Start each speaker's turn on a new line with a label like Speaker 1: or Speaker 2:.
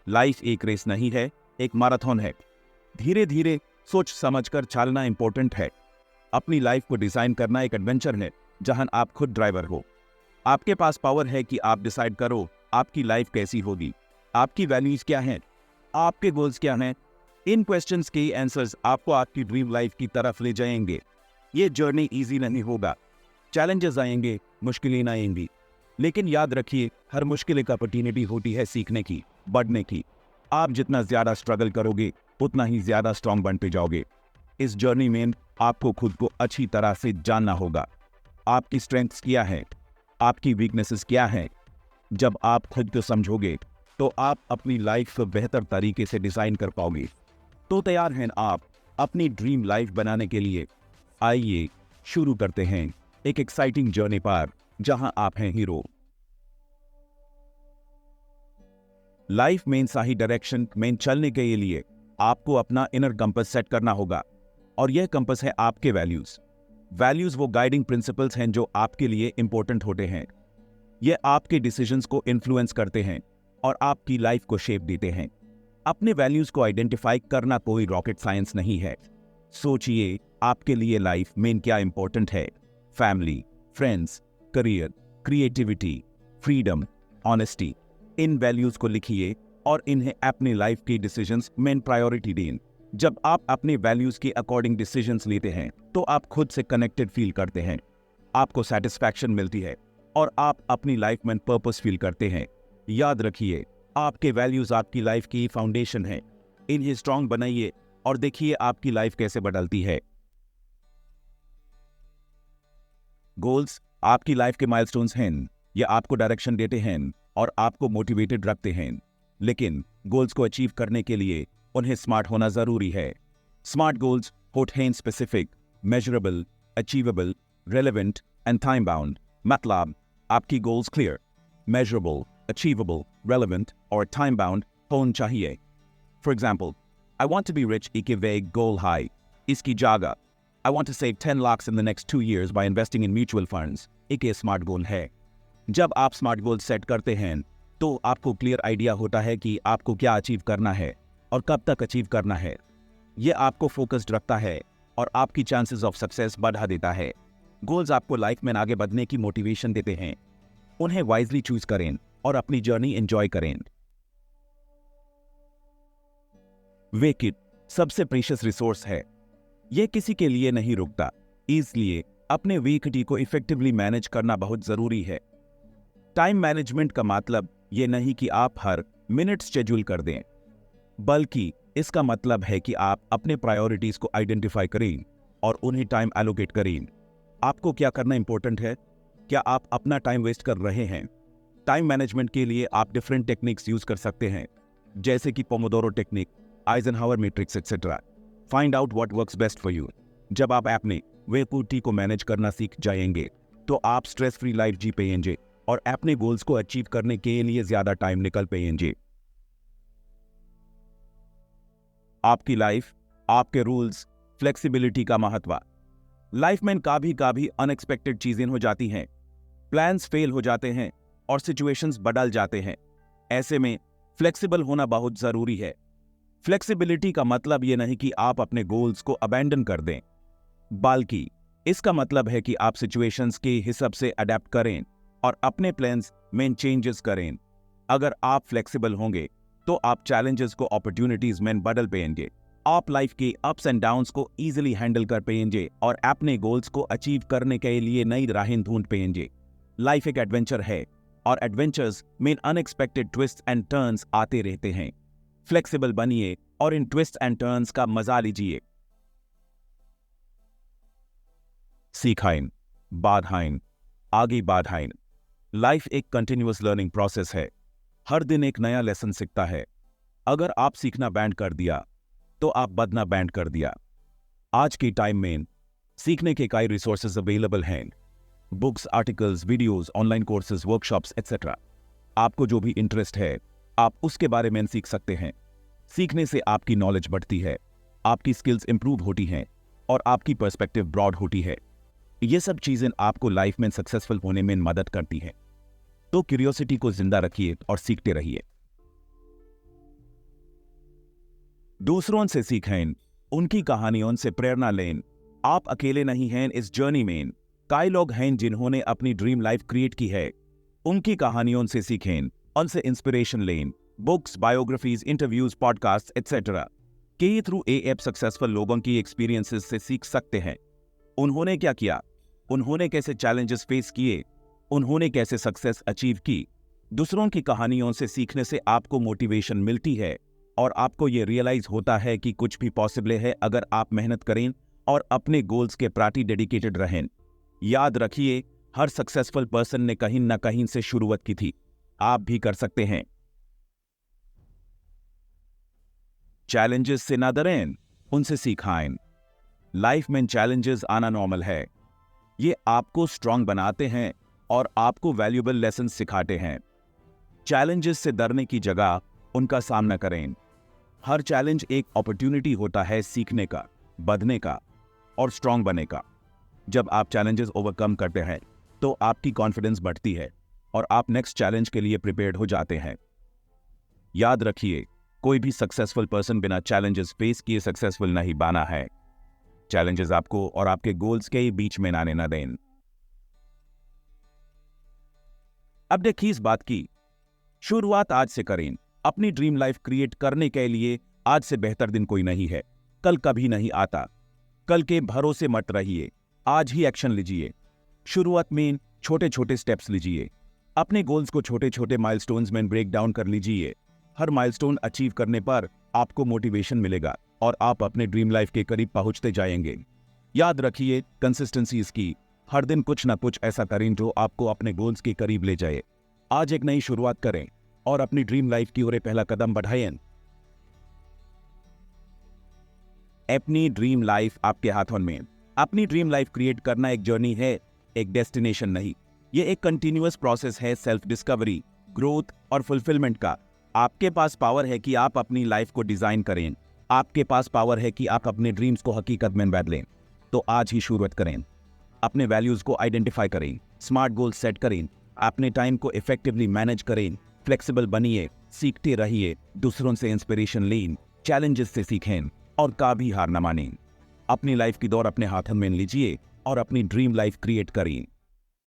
Speaker 1: Life एक race नहीं है, एक मैराथन है। धीरे धीरे सोच समझकर चलना इंपॉर्टेंट है। अपनी लाइफ को डिजाइन करना एक एडवेंचर है जहां आप खुद ड्राइवर हो। आपके पास पावर है कि आप डिसाइड करो आपकी लाइफ कैसी होगी, आपकी वैल्यूज क्या हैं, आपके गोल्स क्या हैं। इन क्वेश्चंस के आंसर्स आपको आपकी ड्रीम लाइफ की तरफ ले जाएंगे। ये जर्नी इजी नहीं होगा, चैलेंजेस आएंगे, मुश्किलें आएंगी, लेकिन याद रखिए हर मुश्किल एक अपॉर्चुनिटी होती है सीखने की, बढ़ने की। आप जितना ज्यादा स्ट्रगल करोगे उतना ही ज्यादा स्ट्रांग बनते जाओगे। इस जर्नी में आपको खुद को अच्छी तरह से जानना होगा। आपकी स्ट्रेंथ्स क्या है, आपकी वीकनेसेस क्या है। जब आप खुद को समझोगे तो आप अपनी लाइफ को बेहतर तरीके से डिजाइन कर पाओगे। तो तैयार हैं आप अपनी ड्रीम लाइफ बनाने के लिए? आइए शुरू करते हैं एक एक्साइटिंग जर्नी पर जहां आप हैं हीरो। लाइफ में सही डायरेक्शन में चलने के लिए आपको अपना इनर कंपास सेट करना होगा, और यह कंपास है आपके वैल्यूज। वैल्यूज वो गाइडिंग प्रिंसिपल्स हैं जो आपके लिए इंपॉर्टेंट होते हैं। ये आपके डिसीजंस को इन्फ्लुएंस करते हैं और आपकी लाइफ को शेप देते हैं। अपने वैल्यूज को आइडेंटिफाई करना कोई रॉकेट साइंस नहीं है। सोचिए आपके लिए लाइफ में क्या इंपॉर्टेंट है। Family, friends, career, creativity, freedom, honesty. इन वैल्यूज को लिखिए और इन्हें अपनी लाइफ की डिसीजंस में प्रायोरिटी दें। जब आप अपने वैल्यूज के अकॉर्डिंग डिसीजंस लेते हैं तो आप खुद से कनेक्टेड फील करते हैं, आपको सेटिस्फैक्शन मिलती है और आप अपनी लाइफ में पर्पस फील करते हैं। याद रखिए आपके वैल्यूज आपकी लाइफ की फाउंडेशन है। इन्हें स्ट्रांग बनाइए और देखिए आपकी लाइफ कैसे बदलती है। गोल्स आपकी लाइफ के माइलस्टोन्स हैं। ये आपको डायरेक्शन देते हैं और आपको मोटिवेटेड रखते हैं। लेकिन गोल्स को अचीव करने के लिए उन्हें स्मार्ट होना जरूरी है। स्मार्ट गोल्स होते हैं specific, measurable, achievable, relevant and time bound. मतलब आपकी goals clear, measurable, achievable, relevant और टाइम बाउंड होने चाहिए। For example, I want to be rich एक vague goal high. इसकी जगह I want to save 10 lakhs in the next 2 years by investing in mutual funds एक smart गोल है। जब आप स्मार्ट गोल सेट करते हैं तो आपको क्लियर आइडिया होता है कि आपको क्या अचीव करना है और कब तक अचीव करना है। यह आपको फोकस्ड रखता है और आपकी चांसेस ऑफ सक्सेस बढ़ा देता है। गोल्स आपको लाइफ में आगे बढ़ने की मोटिवेशन देते हैं। उन्हें वाइजली चूज करें और अपनी जर्नी एंजॉय करें। वेकिट सबसे प्रीशियस रिसोर्स है। यह किसी के लिए नहीं रुकता, इसलिए अपने वीकटी को इफेक्टिवली मैनेज करना बहुत जरूरी है। टाइम मैनेजमेंट का मतलब यह नहीं कि आप हर मिनट शेड्यूल कर दें, बल्कि इसका मतलब है कि आप अपने प्रायोरिटीज को आइडेंटिफाई करें और उन्हें टाइम एलोकेट करें। आपको क्या करना इंपॉर्टेंट है, क्या आप अपना टाइम वेस्ट कर रहे हैं? टाइम मैनेजमेंट के लिए आप डिफरेंट टेक्निक्स यूज कर सकते हैं, जैसे कि Pomodoro technique, Eisenhower matrix etcetera. Find out what works best for you. जब आप अपने वेकुटी को मैनेज करना सीख जाएंगे तो आप स्ट्रेस फ्री लाइफ जी पाएंगे और अपने गोल्स को अचीव करने के लिए ज्यादा टाइम निकल पाएंगे। आपकी लाइफ, आपके रूल्स, फ्लेक्सिबिलिटी का महत्व। लाइफ में कभी अनएक्सपेक्टेड चीजें हो जाती हैं, प्लान्स फेल हो जाते हैं और सिचुएशंस बदल जाते हैं। ऐसे में फ्लेक्सिबल होना बहुत जरूरी है। फ्लेक्सिबिलिटी का मतलब यह नहीं कि आप अपने गोल्स को अबैंडन कर दें, बल्कि इसका मतलब है कि आप सिचुएशंस के हिसाब से अडेप्ट करें और अपने प्लान्स में चेंजेस करें। अगर आप फ्लेक्सिबल होंगे तो आप चैलेंजेस को अपॉर्चुनिटीज में बदल पाएंगे। आप लाइफ के अप्स एंड डाउन्स को इजीली हैंडल कर पाएंगे और अपने गोल्स को अचीव करने के लिए नई राहें ढूंढ पाएंगे। लाइफ एक एडवेंचर है और एडवेंचर्स में अनएक्सपेक्टेड ट्विस्ट एंड टर्न्स आते रहते हैं। फ्लेक्सिबल बनिए और इन ट्विस्ट एंड टर्न्स का मजा लीजिए। सीखाइन, बाधाइन, आगे बाधाइन। लाइफ एक कंटिन्यूअस लर्निंग प्रोसेस है। हर दिन एक नया लेसन सीखता है। अगर आप सीखना बैंड कर दिया तो आप बदना बैंड कर दिया। आज के टाइम में सीखने के कई रिसोर्सेज अवेलेबल हैं, books, articles, videos, online courses, workshops etcetera. आपको जो भी इंटरेस्ट है आप उसके बारे में सीख सकते हैं। सीखने से आपकी नॉलेज बढ़ती है, आपकी स्किल्स इंप्रूव होती हैं और आपकी पर्सपेक्टिव ब्रॉड होती है। ये सब चीजें आपको लाइफ में सक्सेसफुल होने में मदद करती हैं। तो क्यूरियोसिटी को जिंदा रखिए और सीखते रहिए। दूसरों से सीखें, उनकी कहानियों से प्रेरणा लें। आप अकेले नहीं हैं इस जर्नी में। कई लोग हैं जिन्होंने अपनी ड्रीम लाइफ क्रिएट की है। उनकी कहानियों से सीखें, उनसे इंस्पिरेशन लें। Books, biographies, interviews, podcast etcetera के थ्रू आप सक्सेसफुल लोगों की एक्सपीरियंसेस से सीख सकते हैं। उन्होंने क्या किया, उन्होंने कैसे चैलेंजेस फेस किए, उन्होंने कैसे सक्सेस अचीव की। दूसरों की कहानियों से सीखने से आपको मोटिवेशन मिलती है और आपको ये रियलाइज होता है कि कुछ भी पॉसिबल है अगर आप मेहनत करें और अपने गोल्स के प्रति डेडिकेटेड रहें। याद रखिए, हर सक्सेसफुल पर्सन ने कहीं ना कहीं से शुरुआत की थी। आप भी कर सकते हैं। चैलेंजेस से ना डरें, उनसे सीखाएं। लाइफ में चैलेंजेस आना नॉर्मल है। ये आपको स्ट्रांग बनाते हैं और आपको वैल्यूएबल लेसन सिखाते हैं। चैलेंजेस से डरने की जगह उनका सामना करें। हर चैलेंज एक अपॉर्चुनिटी होता है सीखने का, बढ़ने का और स्ट्रांग बनने का। जब आप चैलेंजेस ओवरकम करते हैं तो आपकी कॉन्फिडेंस बढ़ती है और आप नेक्स्ट चैलेंज के लिए प्रिपेयर्ड हो जाते हैं। याद रखिए, कोई भी सक्सेसफुल पर्सन बिना चैलेंजेस फेस किए सक्सेसफुल नहीं बना है। चैलेंजेस आपको और आपके गोल्स के बीच में आने ना दें। अब देखिए इस बात की शुरुआत आज से करें। अपनी ड्रीम लाइफ क्रिएट करने के लिए आज से बेहतर दिन कोई नहीं है। कल कभी नहीं आता। कल के भरोसे मत रहिए, आज ही एक्शन लीजिए। शुरुआत में छोटे छोटे स्टेप्स लीजिए। अपने गोल्स को छोटे छोटे माइलस्टोन्स में ब्रेक डाउन कर लीजिए। हर माइलस्टोन अचीव करने पर आपको मोटिवेशन मिलेगा और आप अपने ड्रीम लाइफ के करीब पहुंचते जाएंगे। याद रखिए, कंसिस्टेंसी इसकी। हर दिन कुछ ना कुछ ऐसा करें जो आपको अपने गोल्स के करीब ले जाए। आज एक नई शुरुआत करें और अपनी ड्रीम लाइफ की ओर पहला कदम बढ़ाएं। अपनी ड्रीम लाइफ आपके हाथों में। अपनी ड्रीम लाइफ क्रिएट करना एक जर्नी है, एक डेस्टिनेशन नहीं। ये एक कंटिन्यूअस प्रोसेस है सेल्फ डिस्कवरी, ग्रोथ और फुलफिलमेंट का। आपके पास पावर है कि आप अपनी लाइफ को डिजाइन करें। आपके पास पावर है कि आप अपने ड्रीम्स को हकीकत में बदलें। तो आज ही शुरुआत करें। अपने वैल्यूज को आइडेंटिफाई करें, स्मार्ट गोल सेट करें, अपने टाइम को इफेक्टिवली मैनेज करें, फ्लेक्सिबल बनिए, सीखते रहिए, दूसरों से इंस्पिरेशन लें, चैलेंजेस से सीखें और कभी हार न मानें। अपनी लाइफ की दौर अपने हाथों में लीजिए और अपनी ड्रीम लाइफ क्रिएट करें।